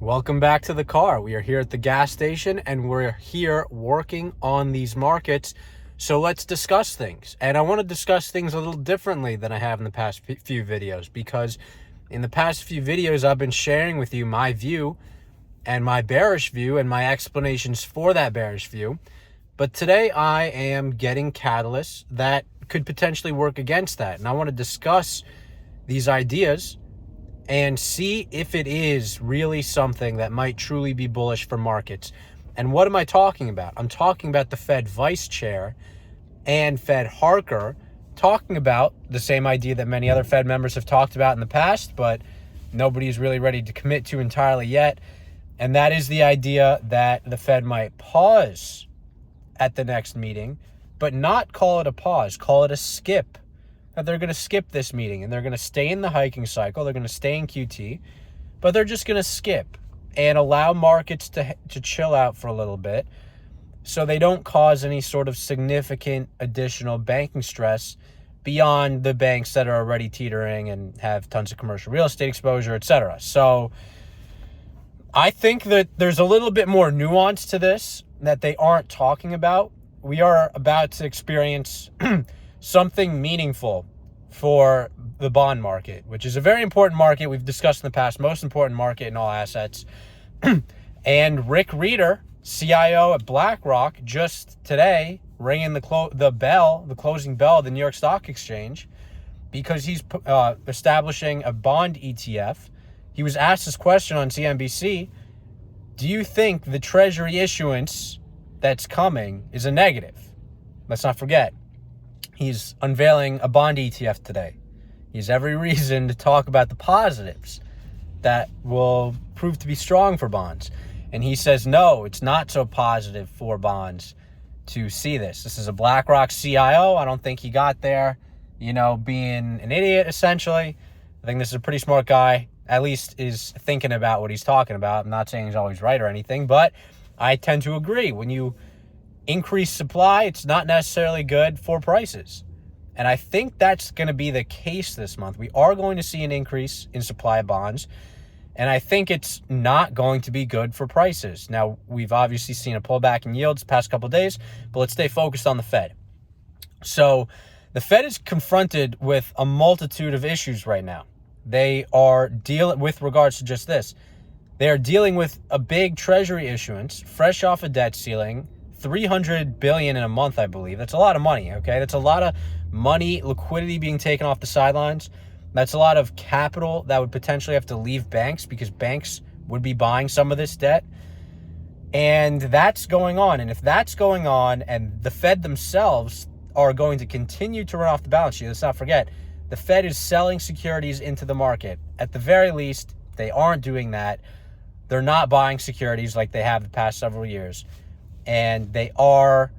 Welcome back to the car. We are here at the gas station and we're here working on these markets. So let's discuss things. And I want to discuss things a little differently than I have in the past few videos, because in the past few videos, I've been sharing with you my view and my bearish view and my explanations for that bearish view. But today I am getting catalysts that could potentially work against that. And I want to discuss these ideas and see if it is really something that might truly be bullish for markets. And what am I talking about? I'm talking about the Fed Vice Chair and Fed Harker talking about the same idea that many other Fed members have talked about in the past, but nobody's really ready to commit to entirely yet. And that is the idea that the Fed might pause at the next meeting, but not call it a pause, call it a skip. That they're going to skip this meeting and they're going to stay in the hiking cycle. They're going to stay in QT, but they're just going to skip and allow markets to chill out for a little bit so they don't cause any sort of significant additional banking stress beyond the banks that are already teetering and have tons of commercial real estate exposure, etc. So I think that there's a little bit more nuance to this that they aren't talking about. We are about to experience something meaningful for the bond market, which is a very important market. We've discussed in the past, most important market in all assets. And Rick Rieder, CIO at BlackRock, just today ringing the closing bell of the New York Stock Exchange, because he's establishing a bond ETF. He was asked this question on CNBC: do you think the Treasury issuance that's coming is a negative? Let's not forget, he's unveiling a bond ETF today. He has every reason to talk about the positives that will prove to be strong for bonds. And he says, no, it's not so positive for bonds to see this. This is a BlackRock CIO. I don't think he got there, being an idiot, essentially. I think this is a pretty smart guy, at least is thinking about what he's talking about. I'm not saying he's always right or anything, but I tend to agree. When you increase supply, it's not necessarily good for prices. And I think that's going to be the case this month. We are going to see an increase in supply of bonds, and I think it's not going to be good for prices. Now, we've obviously seen a pullback in yields the past couple of days, but let's stay focused on the Fed. So the Fed is confronted with a multitude of issues right now. They are dealing with regards to just this. They are dealing with a big Treasury issuance, fresh off a debt ceiling, $300 billion in a month, I believe. That's a lot of money, okay? That's a lot of money, liquidity being taken off the sidelines. That's a lot of capital that would potentially have to leave banks because banks would be buying some of this debt. And that's going on. And if that's going on and the Fed themselves are going to continue to run off the balance sheet, let's not forget, the Fed is selling securities into the market. At the very least, they aren't doing that. They're not buying securities like they have the past several years. And they are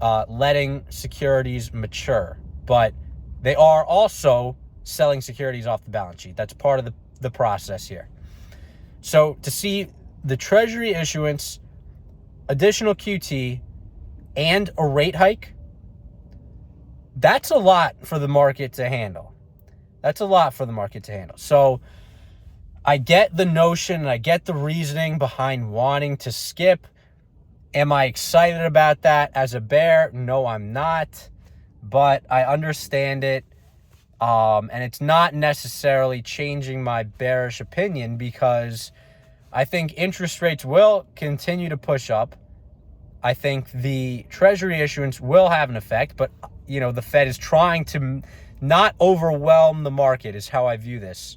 letting securities mature. But they are also selling securities off the balance sheet. That's part of the process here. So to see the Treasury issuance, additional QT, and a rate hike, that's a lot for the market to handle. So I get the notion and I get the reasoning behind wanting to skip. Am I excited about that as a bear? No, I'm not. But I understand it. And it's not necessarily changing my bearish opinion, because I think interest rates will continue to push up. I think the Treasury issuance will have an effect, but the Fed is trying to not overwhelm the market is how I view this.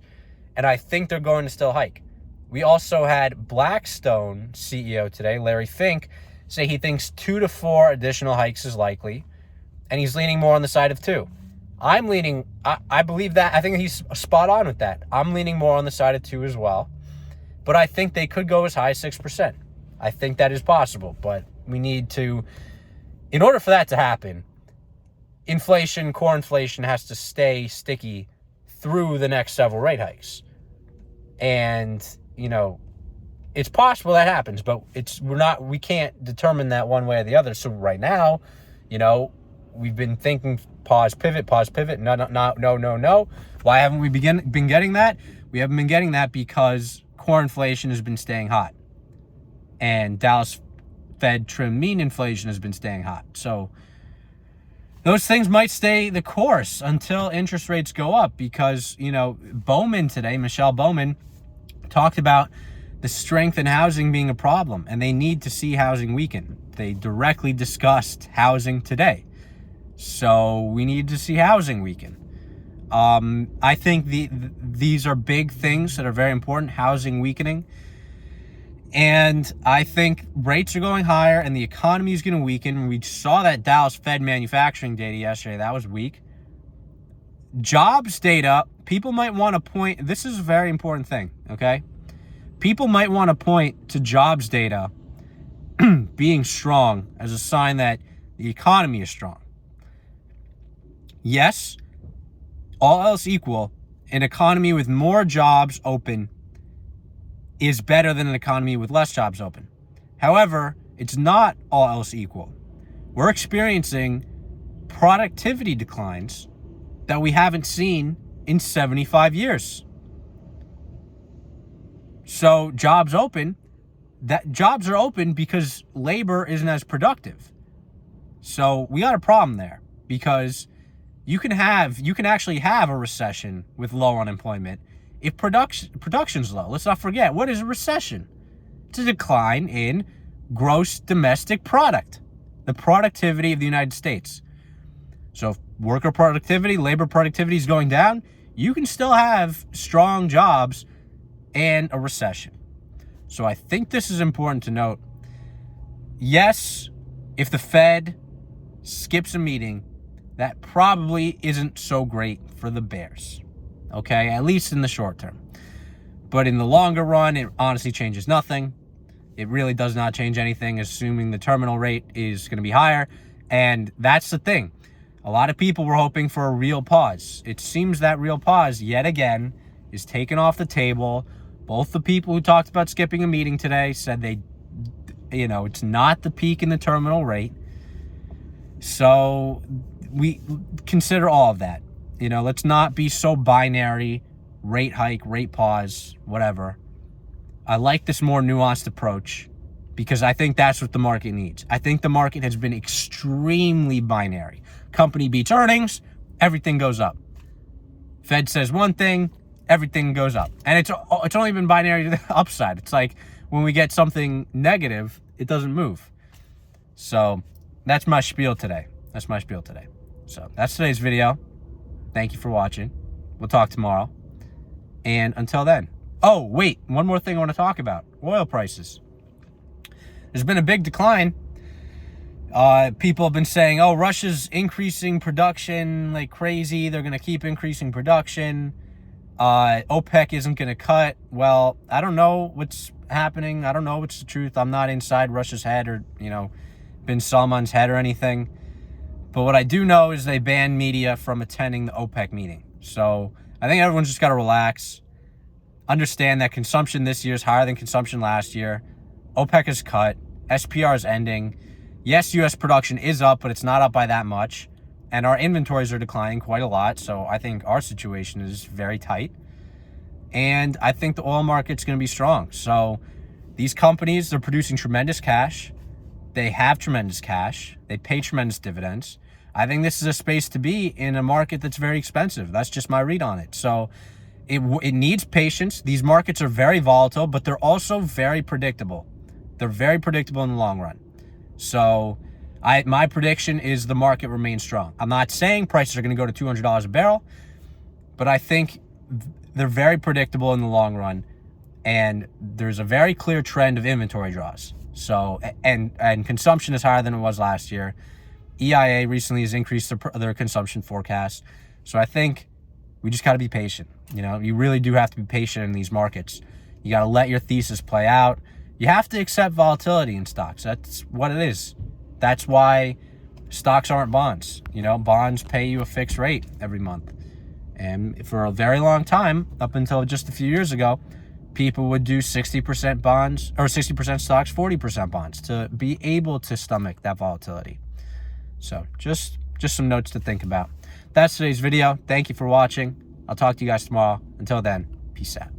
And I think they're going to still hike. We also had Blackstone CEO today, Larry Fink, say he thinks 2 to 4 additional hikes is likely, and he's leaning more on the side of 2. I believe that. I think he's spot on with that. I'm leaning more on the side of 2 as well, but I think they could go as high as 6%. I think that is possible, but we need to, in order for that to happen, core inflation has to stay sticky through the next several rate hikes. And, it's possible that happens, but we can't determine that one way or the other. So right now, we've been thinking pause, pivot. No. Why haven't we been getting that? We haven't been getting that because core inflation has been staying hot. And Dallas Fed trim mean inflation has been staying hot. So those things might stay the course until interest rates go up because, Bowman today, Michelle Bowman, talked about the strength in housing being a problem, and they need to see housing weaken. They directly discussed housing today. So we need to see housing weaken. I think these are big things that are very important, housing weakening. And I think rates are going higher and the economy is going to weaken. We saw that Dallas Fed manufacturing data yesterday. That was weak. Jobs data, people might want to point, this is a very important thing, okay? People might want to point to jobs data being strong as a sign that the economy is strong. Yes, all else equal, an economy with more jobs open is better than an economy with less jobs open. However, it's not all else equal. We're experiencing productivity declines that we haven't seen in 75 years. So jobs are open because labor isn't as productive. So we got a problem there because you can actually have a recession with low unemployment if production's low. Let's not forget, what is a recession? It's a decline in gross domestic product, the productivity of the United States. So if worker productivity, labor productivity is going down, you can still have strong jobs and a recession. So I think this is important to note. Yes, if the Fed skips a meeting, that probably isn't so great for the bears. Okay, at least in the short term. But in the longer run, it honestly changes nothing. It really does not change anything, assuming the terminal rate is going to be higher. And that's the thing. A lot of people were hoping for a real pause. It seems that real pause, yet again, is taken off the table. Both the people who talked about skipping a meeting today said it's not the peak in the terminal rate. So we consider all of that. Let's not be so binary, rate hike, rate pause, whatever. I like this more nuanced approach because I think that's what the market needs. I think the market has been extremely binary. Company beats earnings, everything goes up. Fed says one thing, everything goes up. And it's only been binary to the upside. It's like when we get something negative, it doesn't move. So that's my spiel today. So that's today's video. Thank you for watching. We'll talk tomorrow. And until then. Oh, wait. One more thing I want to talk about. Oil prices. There's been a big decline. People have been saying, Russia's increasing production like crazy. They're going to keep increasing production. OPEC isn't going to cut. Well, I don't know what's happening. I don't know what's the truth. I'm not inside Russia's head or, bin Salman's head or anything. But what I do know is they banned media from attending the OPEC meeting. So I think everyone's just got to relax. Understand that consumption this year is higher than consumption last year. OPEC is cut. SPR is ending. Yes, U.S. production is up, but it's not up by that much. And our inventories are declining quite a lot. So I think our situation is very tight. And I think the oil market's going to be strong. So these companies, they're producing tremendous cash. They have tremendous cash. They pay tremendous dividends. I think this is a space to be in a market that's very expensive. That's just my read on it. So it needs patience. These markets are very volatile, but they're also very predictable. They're very predictable in the long run. So my prediction is the market remains strong. I'm not saying prices are going to go to $200 a barrel, but I think they're very predictable in the long run. And there's a very clear trend of inventory draws. So, and consumption is higher than it was last year. EIA recently has increased their consumption forecast. So I think we just got to be patient. You really do have to be patient in these markets. You got to let your thesis play out. You have to accept volatility in stocks. That's what it is. That's why stocks aren't bonds. Bonds pay you a fixed rate every month. And for a very long time, up until just a few years ago, people would do 60% bonds or 60% stocks, 40% bonds to be able to stomach that volatility. So just some notes to think about. That's today's video. Thank you for watching. I'll talk to you guys tomorrow. Until then, peace out.